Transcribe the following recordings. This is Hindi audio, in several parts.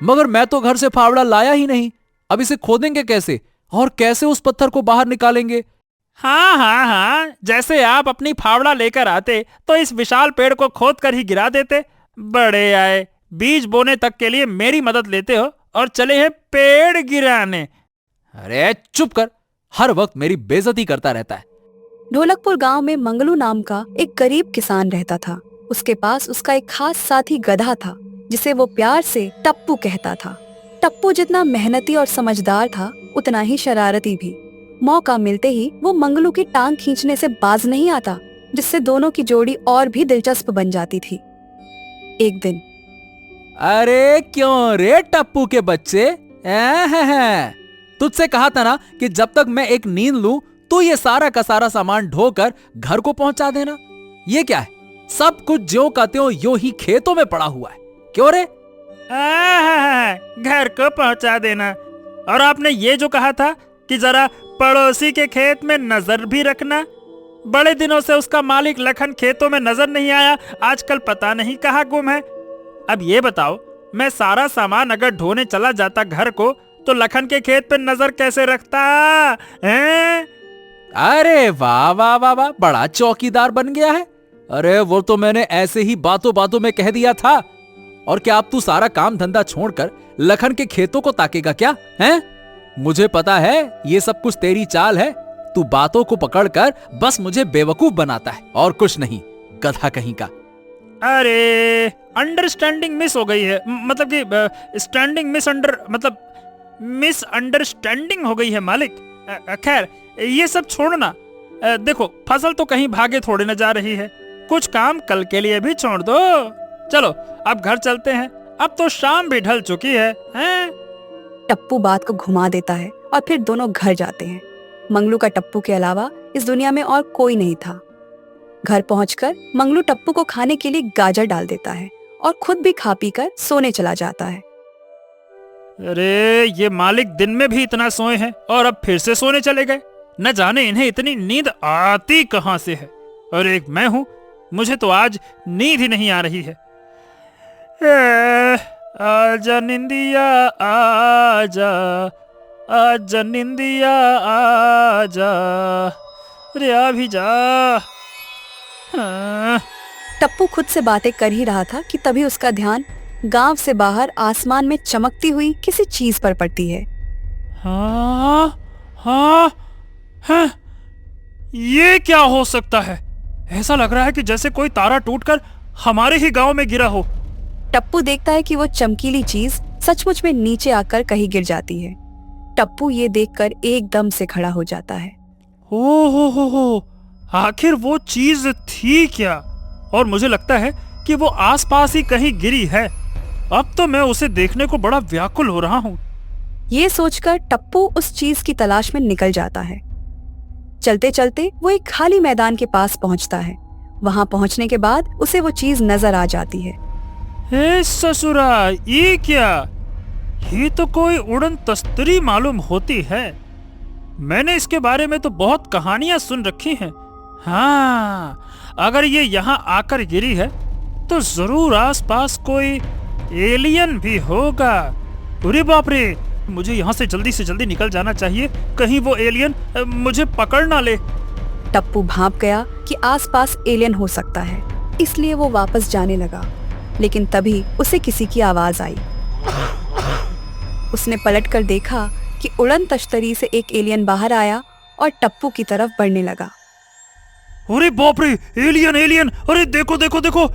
मगर मैं तो घर से फावड़ा लाया ही नहीं। अब इसे खोदेंगे कैसे और कैसे उस पत्थर को बाहर निकालेंगे? हाँ हाँ हाँ, जैसे आप अपनी फावड़ा लेकर आते तो इस विशाल पेड़ को खोद कर ही गिरा देते। बड़े आए, बीज बोने तक के लिए मेरी मदद लेते हो और चले हैं पेड़ गिराने। अरे चुप कर, हर वक्त मेरी बेइज्जती करता रहता है। ढोलकपुर गांव में मंगलू नाम का एक गरीब किसान रहता था। उसके पास उसका एक खास साथी गधा था, जिसे वो प्यार से टप्पू कहता था। टप्पू जितना मेहनती और समझदार था, उतना ही शरारती भी। मौका मिलते ही वो मंगलू की टांग खींचने से बाज नहीं आता, जिससे दोनों की जोड़ी और भी दिलचस्प बन जाती थी। एक दिन, अरे क्यों रे टप्पू के बच्चे, तुझसे कहा था ना कि जब तक मैं एक नींद लूं तो ये सारा का सारा सामान ढोकर घर को पहुंचा देना। ये क्या है, सब कुछ ज्यों का त्यों यूं ही खेतों में पड़ा हुआ है। क्यों रे? घर को पहुंचा देना। और आपने ये जो कहा था कि जरा पड़ोसी के खेत में नजर भी रखना। बड़े दिनों से उसका मालिक लखन खेतों में नजर नहीं आया, आजकल पता नहीं कहाँ गुम है। अब ये बताओ, मैं सारा सामान अगर ढोने चला जाता घर को तो लखन के खेत पे नजर कैसे रखता हैं? अरे वाह वाह वाह वाह, बड़ा चौकीदार बन गया है। अरे वो तो मैंने ऐसे ही बातों बातों में कह दिया था। और क्या अब तू सारा काम धंधा छोड़कर लखन के खेतों को ताकेगा क्या? हैं? मुझे पता है ये सब कुछ तेरी चाल है। तू बातों को पकड़कर बस मुझे बेवकूफ बनाता है और कुछ नहीं, गधा कहीं का। अरे अंडरस्टैंडिंग मिस हो गई है, मतलब कि स्टैंडिंग मिसअंडरस्टैंडिंग हो गई है मालिक। खैर ये सब छोड़ना। देखो, फसल तो कहीं भागे थोड़े न जा रही है, कुछ काम कल के लिए भी छोड़ दो। चलो अब घर चलते हैं, अब तो शाम भी ढल चुकी है, हैं? टप्पू बात को घुमा देता है और फिर दोनों घर जाते हैं। मंगलू का टप्पू के अलावा इस दुनिया में और कोई नहीं था। घर पहुंचकर मंगलू टप्पू को खाने के लिए गाजर डाल देता है और खुद भी खा पी कर सोने चला जाता है। अरे ये मालिक दिन में भी इतना सोए हैं और अब फिर से सोने चले गए। न जाने इन्हें इतनी नींद आती कहां से है। और एक मैं हूं, मुझे तो आज नींद ही नहीं आ रही है। आजा निंदिया आजा, आजा निंदिया आजा, अरे आ भी जा। हाँ। टप्पू खुद से बातें कर ही रहा था कि तभी उसका ध्यान गांव से बाहर आसमान में चमकती हुई किसी चीज पर पड़ती है। हाँ हाँ हाँ, ये क्या हो सकता है? ऐसा लग रहा है कि जैसे कोई तारा टूटकर हमारे ही गांव में गिरा हो। टप्पू देखता है कि वो चमकीली चीज सचमुच में नीचे आकर कहीं गिर जाती है। टप्पू ये देखकर एकदम से खड़ा हो जाता है। हो, आखिर वो चीज थी क्या? और मुझे लगता है कि वो आसपास ही कहीं गिरी है। अब तो मैं उसे देखने को बड़ा व्याकुल हो रहा हूँ। ये सोचकर टप्पू उस चीज की तलाश में निकल जाता है। चलते चलते वो एक खाली मैदान के पास पहुंचता है। वहां पहुंचने के बाद उसे वो चीज नजर आ जाती है। हे ससुरा, ये क्या? ये तो कोई उड़न तस्तरी मालूम होती है। मैंने इसके बारे में तो बहुत कहानियां सुन रखी हैं। हाँ, अगर ये यहाँ आकर गिरी है तो जरूर आसपास कोई एलियन भी होगा। अरे बाप रे, मुझे यहाँ से जल्दी निकल जाना चाहिए, कहीं वो एलियन मुझे पकड़ ना ले। टप्पू भांप गया कि आसपास एलियन हो सकता है, इसलिए वो वापस जाने लगा। लेकिन तभी उसे किसी की आवाज आई। उसने पलटकर देखा कि उड़न तश्तरी से एक एलियन बाहर आया और टप्पू की तरफ बढ़ने लगा। अरे बाप रे, एलियन एलियन! अरे देखो देखो देखो,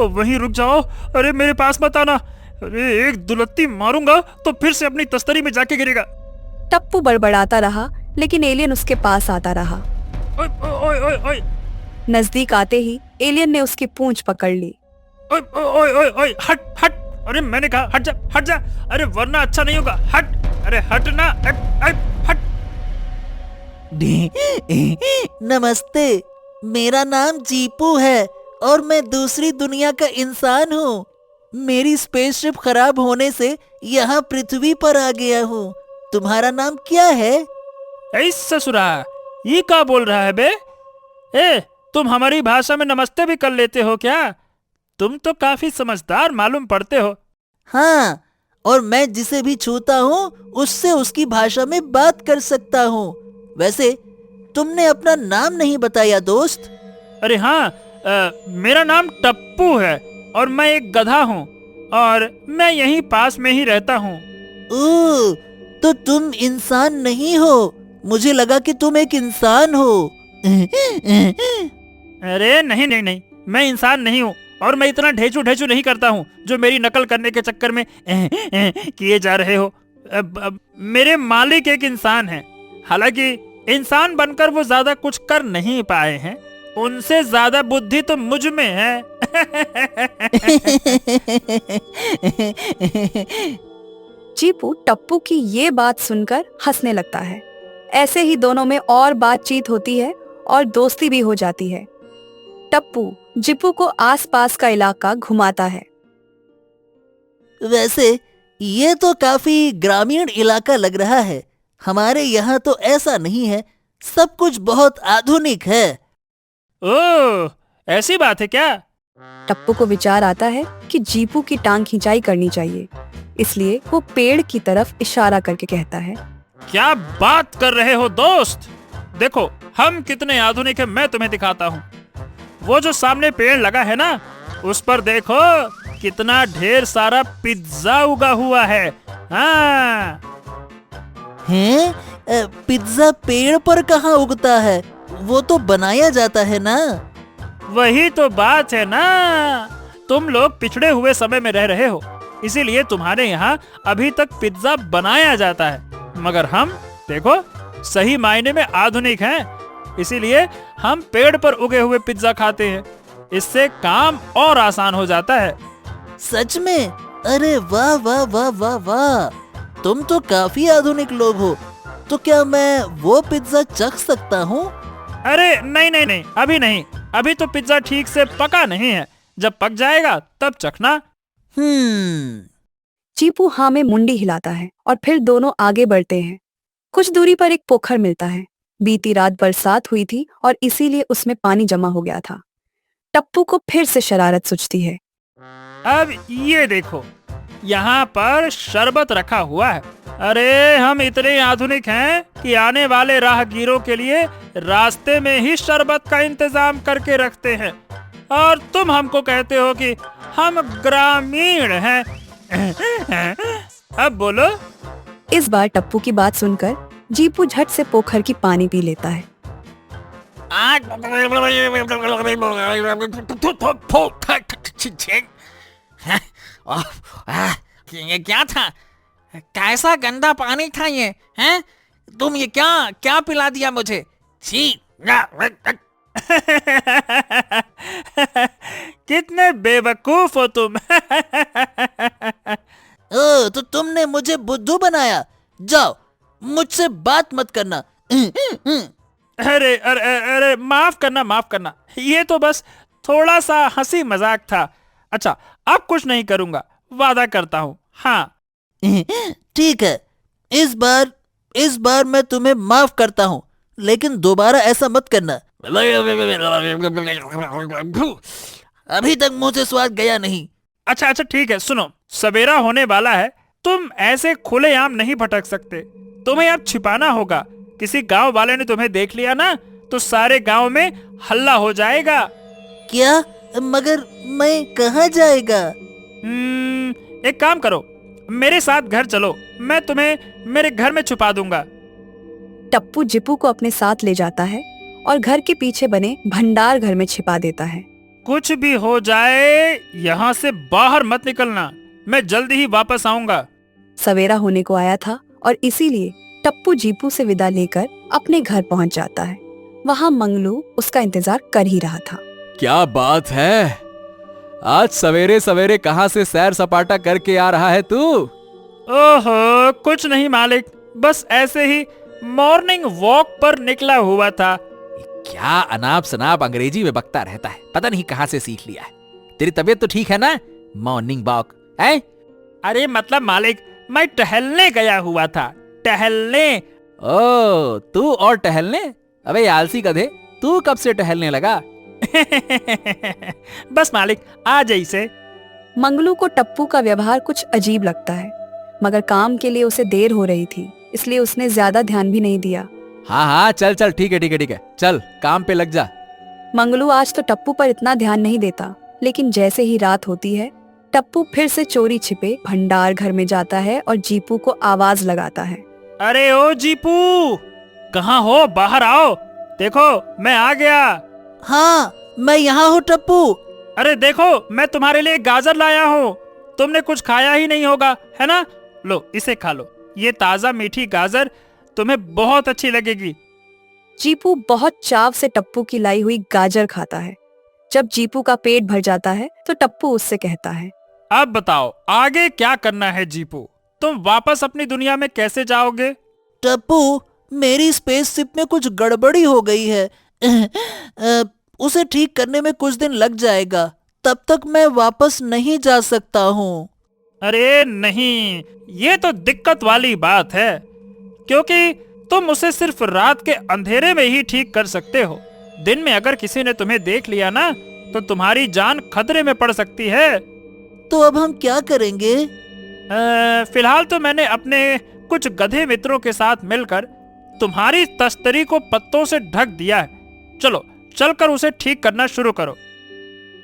वहीं रुक जाओ। अरे मेरे पास मत आना। अरे एक दुलत्ती मारूंगा तो फिर से अपनी तस्तरी में जाके गिरेगा। टप्पू बड़बड़ाता रहा, लेकिन एलियन उसके पास आता रहा। ओए ओए ओए ओए, नजदीक आते ही एलियन ने उसकी पूंछ पकड़ ली। ओए ओए ओए ओए, हट हट! अरे मैंने कहा हट जा हट जा, अरे वरना अच्छा नहीं होगा। हट, अरे हट ना, हट। नमस्ते, मेरा नाम जीपू है और मैं दूसरी दुनिया का इंसान हूँ। मेरी स्पेसशिप खराब होने से यहाँ पृथ्वी पर आ गया हूँ। तुम्हारा नाम क्या है? ऐ ससुरा, ये क्या बोल रहा है बे? तुम हमारी भाषा में नमस्ते भी कर लेते हो क्या? तुम तो काफी समझदार मालूम पड़ते हो। हाँ, और मैं जिसे भी छूता हूँ उससे उसकी भाषा में बात कर सकता हूँ। वैसे तुमने अपना नाम नहीं बताया दोस्त। अरे हाँ, मेरा नाम टप्पू है और मैं एक गधा हूँ और मैं यहीं पास में ही रहता हूँ। ओह, तो तुम इंसान नहीं हो। मुझे लगा कि तुम एक इंसान हो। अरे नहीं नहीं नहीं, मैं इंसान नहीं हूँ और मैं इतना ढेचू ढेचू नहीं करता हूँ जो मेरी नकल करने के चक्कर में किए जा रहे हो। मेरे मालिक एक इंसान है, हालांकि इंसान बनकर वो ज्यादा कुछ कर नहीं पाए हैं। उनसे ज्यादा बुद्धि तो मुझ में है। चीपू टप्पू की ये बात सुनकर हंसने लगता है। ऐसे ही दोनों में और बातचीत होती है और दोस्ती भी हो जाती है। टप्पू जीपू को आसपास का इलाका घुमाता है। वैसे ये तो काफी ग्रामीण इलाका लग रहा है। हमारे यहाँ तो ऐसा नहीं है, सब कुछ बहुत आधुनिक है। ओह, ऐसी बात है क्या? टप्पू को विचार आता है कि जीपू की टांग खिंचाई करनी चाहिए, इसलिए वो पेड़ की तरफ इशारा करके कहता है, क्या बात कर रहे हो दोस्त? देखो हम कितने आधुनिक हैं, मैं तुम्हें दिखाता हूँ। वो जो सामने पेड़ लगा है ना, उस पर देखो कितना ढेर सारा पिज्जा उगा हुआ है। हाँ, हैं? पिज्जा पेड़ पर कहाँ उगता है? वो तो बनाया जाता है ना। वही तो बात है ना। तुम लोग पिछड़े हुए समय में रह रहे हो, इसीलिए तुम्हारे यहाँ अभी तक पिज्जा बनाया जाता है। मगर हम देखो सही मायने में आधुनिक हैं, इसीलिए हम पेड़ पर उगे हुए पिज्जा खाते हैं। इससे काम और आसान हो जाता है। सच में? अरे वाह वाह वाह वाह वाह, तुम तो काफी आधुनिक लोग हो। तो क्या मैं वो पिज्जा चख सकता हूँ? अरे नहीं नहीं नहीं, अभी नहीं। अभी तो पिज्जा ठीक से पका नहीं है, जब पक जाएगा तब चखना। चीपू हाँ में मुंडी हिलाता है और फिर दोनों आगे बढ़ते हैं। कुछ दूरी पर एक पोखर मिलता है। बीती रात बरसात हुई थी और इसीलिए उसमें पानी जमा हो गया था। टप्पू को फिर से शरारत सूझती है। अब ये देखो, यहाँ पर शरबत रखा हुआ है। अरे हम इतने आधुनिक हैं कि आने वाले राहगीरों के लिए रास्ते में ही शरबत का इंतजाम करके रखते हैं, और तुम हमको कहते हो कि हम ग्रामीण हैं। अब बोलो। इस बार टप्पू की बात सुनकर जीपू झट से पोखर की पानी पी लेता है। ये क्या था? कैसा गंदा पानी था ये? हैं? तुम ये क्या क्या पिला दिया मुझे? छी! कितने बेवकूफ हो तुम। ओ, तो तुमने मुझे बुद्धू बनाया। जाओ, मुझसे बात मत करना। अरे अरे अरे, माफ करना माफ करना, ये तो बस थोड़ा सा हंसी मजाक था। अच्छा, अब कुछ नहीं करूंगा, वादा करता हूँ। हाँ ठीक है, इस बार मैं तुम्हें माफ करता हूँ, लेकिन दोबारा ऐसा मत करना। अभी तक मुंह से स्वाद गया नहीं। अच्छा अच्छा ठीक है, सुनो, सवेरा होने वाला है। तुम ऐसे खुलेआम नहीं भटक सकते, तुम्हें अब छिपाना होगा। किसी गांव वाले ने तुम्हें देख लिया ना, तो सारे गांव में हल्ला हो जाएगा। क्या? मगर मैं कहाँ जाएगा? एक काम करो, मेरे साथ घर चलो, मैं तुम्हें मेरे घर में छुपा दूंगा। टप्पू जीपू को अपने साथ ले जाता है और घर के पीछे बने भंडार घर में छिपा देता है। कुछ भी हो जाए, यहाँ से बाहर मत निकलना, मैं जल्दी ही वापस आऊंगा। सवेरा होने को आया था और इसीलिए टप्पू जीपू से विदा लेकर अपने घर पहुंच जाता है। वहाँ मंगलू उसका इंतजार कर ही रहा था। क्या बात है, आज सवेरे सवेरे कहाँ से सैर सपाटा करके आ रहा है तू? ओहो, कुछ नहीं मालिक, बस ऐसे ही मॉर्निंग वॉक पर निकला हुआ था। क्या अनाप शनाप अंग्रेजी में बकता रहता है, पता नहीं कहाँ से सीख लिया है। तेरी तबीयत तो ठीक है ना? मॉर्निंग वॉक है? अरे मतलब मालिक, मैं टहलने गया हुआ था, टहलने। ओ, तू और टहलने? अबे आलसी गधे, तू कब से टहलने लगा? बस मालिक, आ जैसे। मंगलू को टप्पू का व्यवहार कुछ अजीब लगता है। मगर काम के लिए उसे देर हो रही थी, इसलिए उसने ज्यादा ध्यान भी नहीं दिया। हाँ हाँ, चल चल, ठीक है ठीक है ठीक है, चल काम पे लग जा। मंगलू आज तो टप्पू पर इतना ध्यान नहीं देता, लेकिन जैसे ही रात होती है टप्पू फिर से चोरी छिपे भंडार घर में जाता है और जीपू को आवाज लगाता है। अरे ओ जीपू, कहाँ हो? बाहर आओ, देखो मैं आ गया। हाँ, मैं यहाँ हूँ टप्पू। अरे देखो, मैं तुम्हारे लिए गाजर लाया हूँ। तुमने कुछ खाया ही नहीं होगा, है ना? लो इसे खा लो, ये ताजा मीठी गाजर तुम्हें बहुत अच्छी लगेगी। जीपू बहुत चाव से टप्पू की लाई हुई गाजर खाता है। जब जीपू का पेट भर जाता है तो टप्पू उससे कहता है, अब बताओ आगे क्या करना है जीपू? तुम वापस अपनी दुनिया में कैसे जाओगे? टप्पू, मेरी स्पेसशिप में कुछ गड़बड़ी हो गई है। उसे ठीक करने में कुछ दिन लग जाएगा, तब तक मैं वापस नहीं जा सकता हूँ। अरे नहीं, ये तो दिक्कत वाली बात है, क्योंकि तुम उसे सिर्फ रात के अंधेरे में ही ठीक कर सकते हो। दिन में अगर किसी ने तुम्हें देख लिया ना, तो तुम्हारी जान खतरे में पड़ सकती है। तो अब हम क्या करेंगे? फिलहाल तो मैंने अपने कुछ गधे मित्रों के साथ मिलकर तुम्हारी तश्तरी को पत्तों से ढक दिया है। चलो चलकर उसे ठीक करना शुरू करो।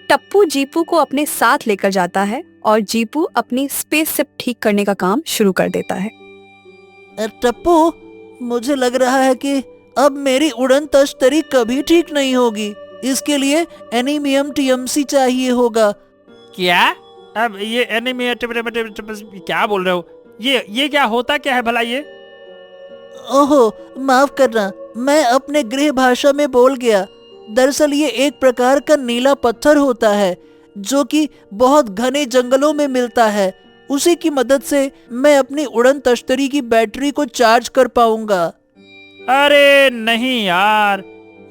टप्पू जीपू को अपने साथ लेकर जाता है और जीपू अपनी स्पेसशिप ठीक करने का काम शुरू कर देता है। टप्पू, मुझे लग रहा है कि अब मेरी उड़न तश्तरी कभी ठीक नहीं होगी। इसके लिए एनीमियम टीएमसी चाहिए होगा। क्या? अब ये एनिमेटेड क्या बोल रहे हो? ये क्या होता क्या है भला ये? ओहो, माफ करना, मैं अपने गृह भाषा में बोल गया। दरअसल ये एक प्रकार का नीला पत्थर होता है जो कि बहुत घने जंगलों में मिलता है। उसी की मदद से मैं अपनी उड़न तश्तरी की बैटरी को चार्ज कर पाऊंगा। अरे नहीं यार,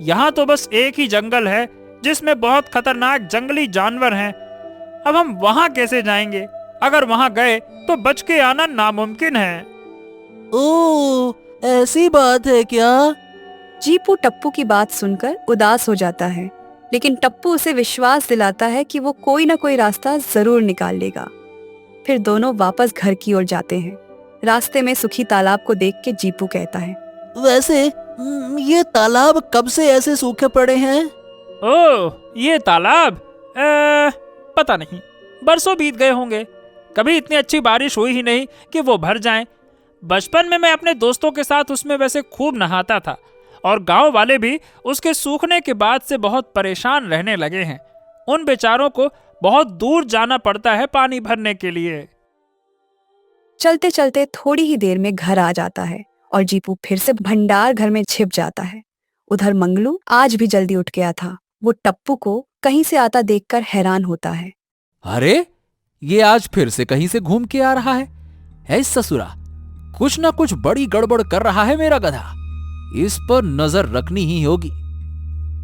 यहाँ तो बस एक ही जंगल है जिसमें बहुत खतरनाक जंगली जानवर हैं। अब हम वहाँ कैसे जाएंगे? अगर वहाँ गए तो बच के आना नामुमकिन है। ओह, ऐसी बात है क्या? जीपू टप्पू की बात सुनकर उदास हो जाता है, लेकिन टप्पू उसे विश्वास दिलाता है कि वो कोई ना कोई रास्ता जरूर निकाल लेगा। फिर दोनों वापस घर की ओर जाते हैं। रास्ते में सूखी तालाब को देख के जीपू कहता है, वैसे ये तालाब कब से ऐसे सूखे पड़े हैं? ओह, ये तालाब पता नहीं, बरसों बीत गए होंगे। कभी इतनी अच्छी बारिश हुई ही नहीं कि वो भर जाएं। बचपन में मैं अपने दोस्तों के साथ उसमें वैसे खूब नहाता था, और गांव वाले भी उसके सूखने के बाद से बहुत परेशान रहने लगे हैं। उन बेचारों को बहुत दूर जाना पड़ता है पानी भरने के लिए। चलते चलते थोड़ी ही देर में घर आ जाता है और जीपू फिर से भंडार घर में छिप जाता है। उधर मंगलू आज भी जल्दी उठ गया था। वो टप्पू को कहीं से आता देखकर हैरान होता है। अरे, ये आज फिर से कहीं से घूम के आ रहा है। इस ससुरा, कुछ ना कुछ बड़ी गड़बड़ कर रहा है मेरा गधा। इस पर नजर रखनी ही होगी।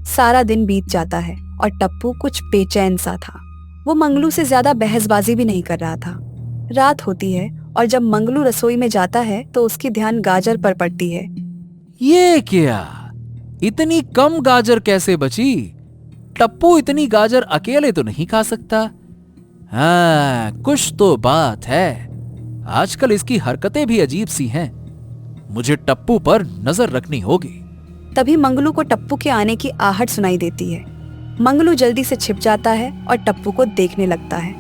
सारा दिन बीत जाता है और टप्पू कुछ बेचैन सा था। वो मंगलू से ज्यादा बहसबाजी भी नहीं कर रहा था। रात होती है और जब मंगलू रसोई में जाता है तो उसकी ध्यान गाजर पर पड़ती है। ये क्या, इतनी कम गाजर कैसे बची? टप्पू इतनी गाजर अकेले तो नहीं खा सकता। हाँ, कुछ तो बात है। आजकल इसकी हरकतें भी अजीब सी हैं। मुझे टप्पू पर नजर रखनी होगी। तभी मंगलू को टप्पू के आने की आहट सुनाई देती है। मंगलू जल्दी से छिप जाता है और टप्पू को देखने लगता है।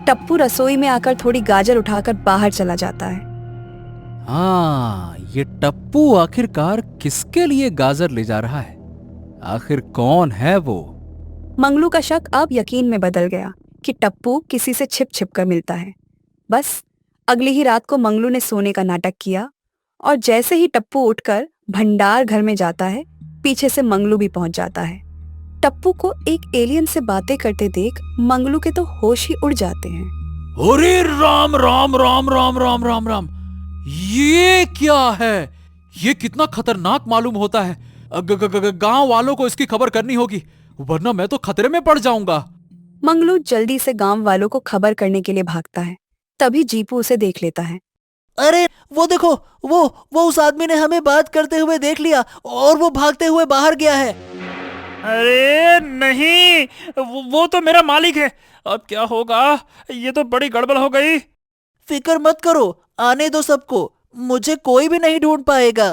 टप्पू रसोई में आकर थोड़ी गाजर उठाकर बाहर चला जाता है। हाँ, ये टप्पू आखिरकार किसके लिए गाजर ले जा रहा है? आखिर कौन है वो? मंगलू का शक अब यकीन में बदल गया कि टप्पू किसी से छिप छिप कर मिलता है। बस अगली ही रात को मंगलू ने सोने का नाटक किया और जैसे ही टप्पू उठकर भंडार घर में जाता है, पीछे से मंगलू भी पहुंच जाता है। टप्पू को एक एलियन से बातें करते देख मंगलू के तो होश ही उड़ जाते हैं। अरे राम राम राम राम राम राम राम, ये क्या है? ये कितना खतरनाक मालूम होता है। गांव वालों को इसकी खबर करनी होगी, वरना मैं तो खतरे में पड़ जाऊंगा। मंगलू जल्दी से गांव वालों को खबर करने के लिए भागता है। तभी जीपू उसे देख लेता है। अरे वो देखो, वो उस आदमी ने हमें बात करते हुए देख लिया और वो भागते हुए बाहर गया है। अरे नहीं, वो तो मेरा मालिक है। अब क्या होगा? ये तो बड़ी गड़बड़ हो गई। फिक्र मत करो, आने दो सबको, मुझे कोई भी नहीं ढूंढ पाएगा।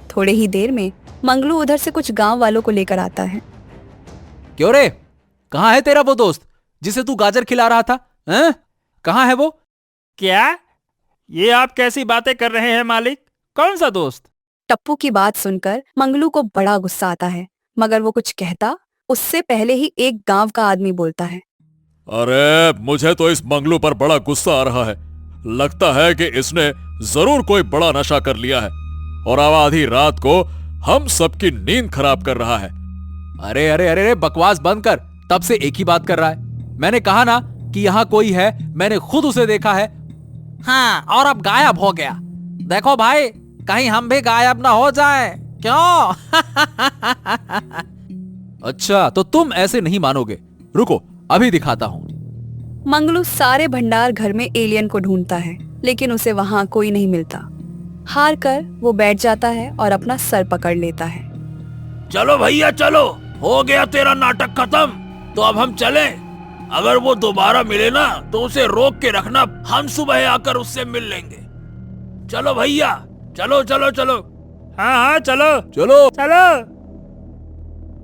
थोड़े ही देर में मंगलू उधर से कुछ गांव वालों को लेकर आता है। क्यों रे, कहाँ है तेरा वो दोस्त जिसे तू गाजर खिला रहा था? हैं? कहाँ है वो? क्या? ये आप कैसी बातें कर रहे हैं मालिक? कौन सा दोस्त? टप्पू की बात सुनकर मंगलू को बड़ा गुस्सा आता है, मगर वो कुछ कहता उससे पहले ही एक गांव का आदमी बोलता है। अरे मुझे तो इस मंगलू पर बड़ा गुस्सा आ रहा है। लगता है कि इसने जरूर कोई बड़ा नशा कर लिया है और अब आधी रात को हम सबकी नींद खराब कर रहा है। अरे अरे अरे अरे, बकवास बंद कर, तब से एक ही बात कर रहा है। मैंने कहा ना कि यहाँ कोई है, मैंने खुद उसे देखा है। हाँ, और अब गायब हो गया। देखो भाई, कहीं हम भी गायब ना हो जाए। क्यों? अच्छा, तो तुम ऐसे नहीं मानोगे, रुको अभी दिखाता हूँ। मंगलू सारे भंडार घर में एलियन को ढूंढता है, लेकिन उसे वहाँ कोई नहीं मिलता। हार कर वो बैठ जाता है और अपना सर पकड़ लेता है। चलो भैया चलो, हो गया तेरा नाटक खत्म, तो अब हम चलें। अगर वो दोबारा मिले ना तो उसे रोक के रखना, हम सुबह आकर उससे मिल लेंगे। चलो भैया, चलो चलो चलो। हाँ हाँ, चलो चलो। चलो।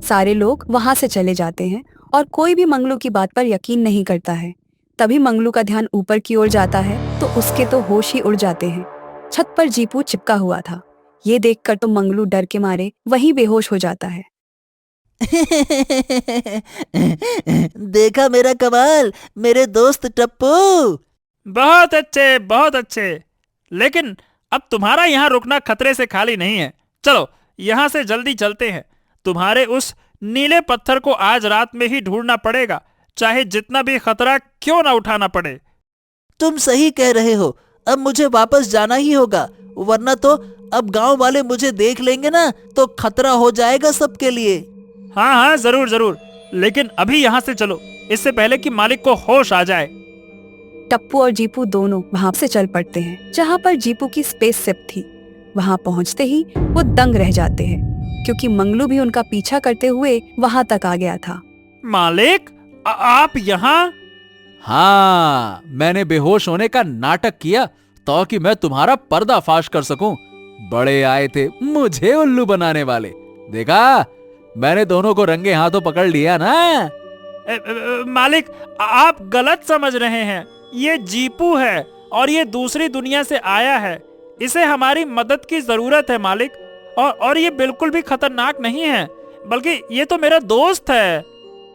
सारे लोग वहाँ से चले जाते हैं और कोई भी मंगलू की बात पर यकीन नहीं करता है। तभी मंगलू का ध्यान ऊपर की ओर जाता है तो उसके तो होश ही उड़ जाते हैं। छत पर जीपू चिपका हुआ था। ये देखकर तो मंगलू डर के मारे वहीं बेहोश हो जाता है। देखा मेरा कमाल, मेरे दोस्त टप्पू। बहुत अच्छे, बहुत अच्छे। लेकिन अब तुम्हारा यहाँ रुकना खतरे से खाली नहीं है। चलो यहाँ से जल्दी चलते हैं। तुम्हारे उस नीले पत्थर को आज रात में ही ढूंढना पड़ेगा, चाहे जितना भी खतरा क्यों ना उठाना पड़े। तुम सही कह रहे हो, अब मुझे वापस जाना ही होगा, वरना तो अब गांव वाले मुझे देख लेंगे ना तो खतरा हो जाएगा सबके लिए। हाँ हाँ, जरूर जरूर, लेकिन अभी यहाँ से चलो, इससे पहले कि मालिक को होश आ जाए। टप्पू और जीपू दोनों वहाँ से चल पड़ते हैं जहाँ पर जीपू की स्पेसशिप थी। वहाँ पहुँचते ही वो दंग रह जाते हैं, क्योंकि मंगलू भी उनका पीछा करते हुए वहाँ तक आ गया था। मालिक, आप यहाँ? हाँ, मैंने बेहोश होने का नाटक किया ताकि मैं तुम्हारा पर्दाफाश कर सकूं। बड़े आए थे मुझे उल्लू बनाने वाले। देखा, मैंने दोनों को रंगे हाथों पकड़ लिया ना। मालिक, आप गलत समझ रहे हैं। ये जीपू है और ये दूसरी दुनिया से आया है। इसे हमारी मदद की जरूरत है मालिक, और ये बिल्कुल भी खतरनाक नहीं है, बल्कि ये तो मेरा दोस्त है।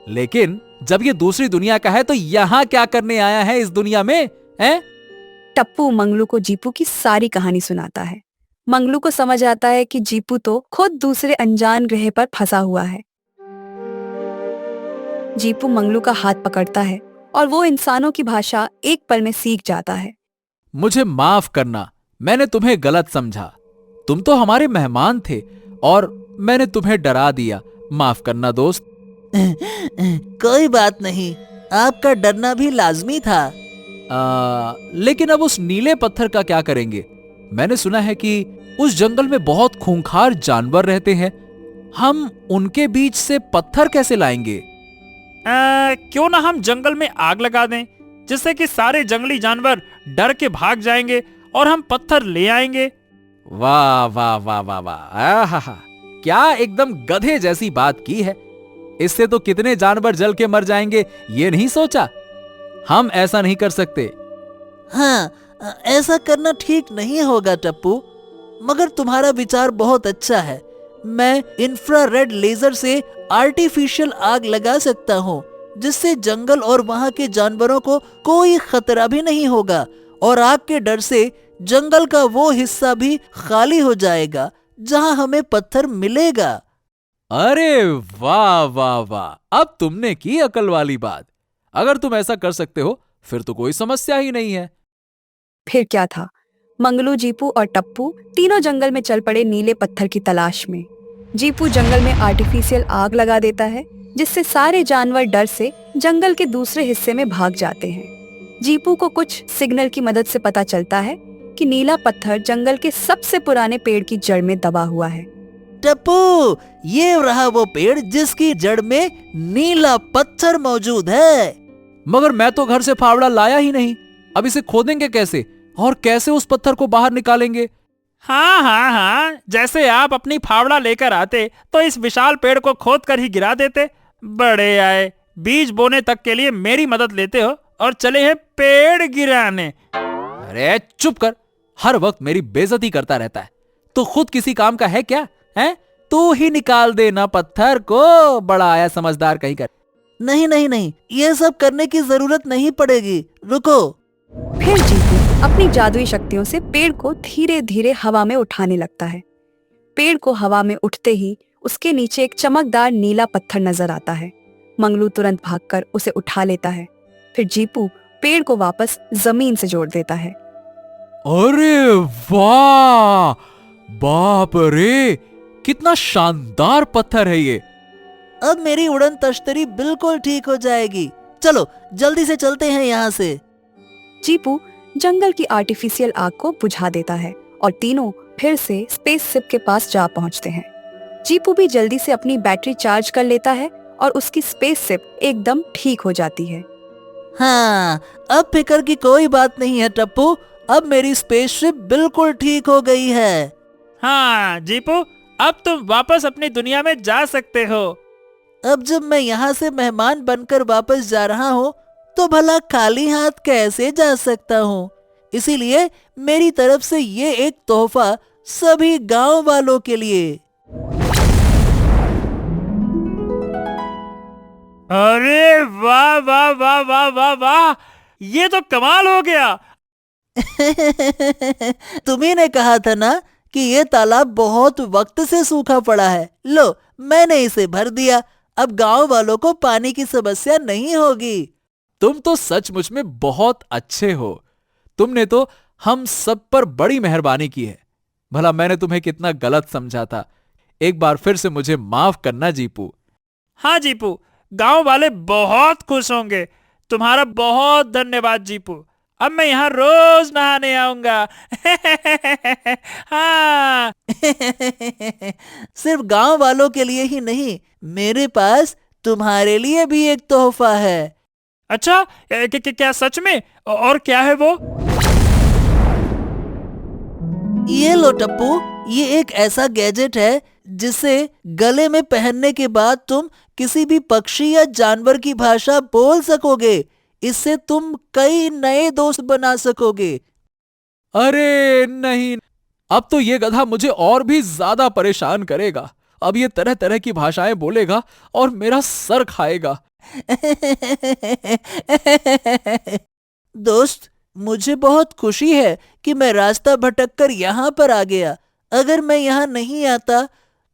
लेकिन जब ये दूसरी दुनिया का है तो यहाँ क्या करने आया है इस दुनिया में, हैं? टप्पू मंगलू को जीपू की सारी कहानी सुनाता है। मंगलू को समझ आता है कि जीपू तो खुद दूसरे अनजान ग्रह पर फंसा हुआ है। जीपू मंगलू का हाथ पकड़ता है और वो इंसानों की भाषा एक पल में सीख जाता है। मुझे माफ करना, मैंने तुम्हें गलत समझा। तुम तो हमारे मेहमान थे और मैंने तुम्हें डरा दिया। माफ करना दोस्त। कोई बात नहीं, आपका डरना भी लाजमी था। लेकिन अब उस नीले पत्थर का क्या करेंगे? मैंने सुना है कि उस जंगल में बहुत खूंखार जानवर रहते हैं। हम उनके बीच से पत्थर कैसे लाएंगे? क्यों ना हम जंगल में आग लगा दें, जिससे कि सारे जंगली जानवर डर के भाग जाएंगे और हम पत्थर ले आएंगे। वाह वाह वाह वाह वाह, क्या एकदम गधे जैसी बात की है। इससे तो कितने जानवर जल के मर जाएंगे, ये नहीं सोचा। हम ऐसा नहीं कर सकते। हाँ, ऐसा करना ठीक नहीं होगा टप्पू, मगर तुम्हारा विचार बहुत अच्छा है। मैं इंफ्रारेड लेजर से आर्टिफिशियल आग लगा सकता हूँ, जिससे जंगल और वहाँ के जानवरों को कोई खतरा भी नहीं होगा, और आग के डर से जंगल का वो हिस्सा भी खाली हो जाएगा जहाँ हमें पत्थर मिलेगा। अरे वाह वाह वाह, अब तुमने की अकल वाली बात। अगर तुम ऐसा कर सकते हो फिर तो कोई समस्या ही नहीं है। फिर क्या था, मंगलू, जीपू और टप्पू तीनों जंगल में चल पड़े नीले पत्थर की तलाश में। जीपू जंगल में आर्टिफिशियल आग लगा देता है, जिससे सारे जानवर डर से जंगल के दूसरे हिस्से में भाग जाते हैं। जीपू को कुछ सिग्नल की मदद से पता चलता है कि नीला पत्थर जंगल के सबसे पुराने पेड़ की जड़ में दबा हुआ है। टप्पू, ये रहा वो पेड़ जिसकी जड़ में नीला पत्थर मौजूद है। मगर मैं तो घर से फावड़ा लाया ही नहीं। अब इसे खोदेंगे कैसे और कैसे उस पत्थर को बाहर निकालेंगे? हाँ हाँ हाँ, जैसे आप अपनी फावड़ा लेकर आते तो इस विशाल पेड़ को खोद कर ही गिरा देते। बड़े आए, बीज बोने तक के लिए मेरी मदद लेते हो और चले हैं पेड़ गिराने। अरे चुप कर, हर वक्त मेरी बेइज्जती करता रहता है। तो खुद किसी काम का है क्या? है तू ही निकाल देना पत्थर को, बड़ा आया समझदार कहीं कर। नहीं नहीं नहीं, ये सब करने की जरूरत नहीं पड़ेगी, रुको। फिर जीतू अपनी जादुई शक्तियों से पेड़ को धीरे धीरे हवा में उठाने लगता है। पेड़ को हवा में उठते ही उसके नीचे एक चमकदार नीला पत्थर नजर आता है। मंगलू तुरंत भागकर उसे उठा लेता है। फिर जीपू पेड़ को वापस जमीन से जोड़ देता है। अरे वाह, बाप रे, कितना शानदार पत्थर है ये। अब मेरी उड़न तश्तरी बिल्कुल ठीक हो जाएगी। चलो जल्दी से चलते हैं यहाँ से। जीपू जंगल की आर्टिफिशियल आग को बुझा देता है और तीनों फिर से स्पेस शिप के पास जा पहुंचते हैं। जीपू भी जल्दी से अपनी बैटरी चार्ज कर लेता है और उसकी स्पेस शिप एकदम ठीक हो जाती है। हाँ, अब फिक्र की कोई बात नहीं है टप्पू, अब मेरी स्पेसशिप बिल्कुल ठीक हो गई है। हाँ जीपू, अब तुम वापस अपनी दुनिया में जा सकते हो। अब जब मैं यहाँ से मेहमान बनकर वापस जा रहा हूँ तो भला खाली हाथ कैसे जा सकता हूँ। इसीलिए मेरी तरफ से ये एक तोहफा सभी गांव वालों के लिए। अरे वाह वाह वाह वाह वाह वाह, ये तो कमाल हो गया। तुम्ही ने कहा था ना कि ये तालाब बहुत वक्त से सूखा पड़ा है। लो, मैंने इसे भर दिया। अब गांव वालों को पानी की समस्या नहीं होगी। तुम तो सचमुच में बहुत अच्छे हो। तुमने तो हम सब पर बड़ी मेहरबानी की है। भला मैंने तुम्हें कितना गलत समझा था। एक बार फिर से मुझे माफ करना जीपू। हाँ जीपू, गांव वाले बहुत खुश होंगे। तुम्हारा बहुत धन्यवाद जीपू। अब मैं यहाँ रोज नहाने आऊंगा। हाँ। सिर्फ गांव वालों के लिए ही नहीं, मेरे पास तुम्हारे लिए भी एक तोहफा है। अच्छा, क्या सच में? और क्या है वो? ये लो टप्पू, ये एक ऐसा गैजेट है जिसे गले में पहनने के बाद तुम किसी भी पक्षी या जानवर की भाषा बोल सकोगे। इससे तुम कई नए दोस्त बना सकोगे। अरे नहीं, अब तो ये गधा मुझे और भी ज्यादा परेशान करेगा। अब ये तरह तरह की भाषाएं बोलेगा और मेरा सर खाएगा। दोस्त, मुझे बहुत खुशी है कि मैं रास्ता भटककर यहाँ पर आ गया। अगर मैं यहाँ नहीं आता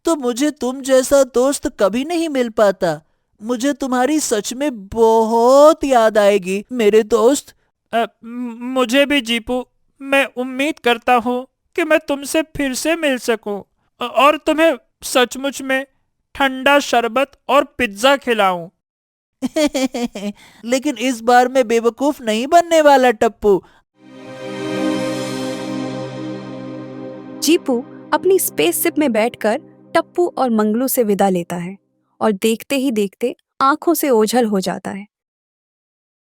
तो मुझे तुम जैसा दोस्त कभी नहीं मिल पाता। मुझे तुम्हारी सच में बहुत याद आएगी मेरे दोस्त। मुझे भी जीपू। मैं उम्मीद करता हूँ कि मैं तुमसे फिर से मिल सकूं और तुम्हें सचमुच में ठंडा शरबत और पिज्जा खिलाऊं। लेकिन इस बार मैं बेवकूफ नहीं बनने वाला टप्पू। जीपू अपनी स्पेसशिप में बैठकर टप्पू और मंगलू से विदा लेता है और देखते ही देखते आंखों से ओझल हो जाता है।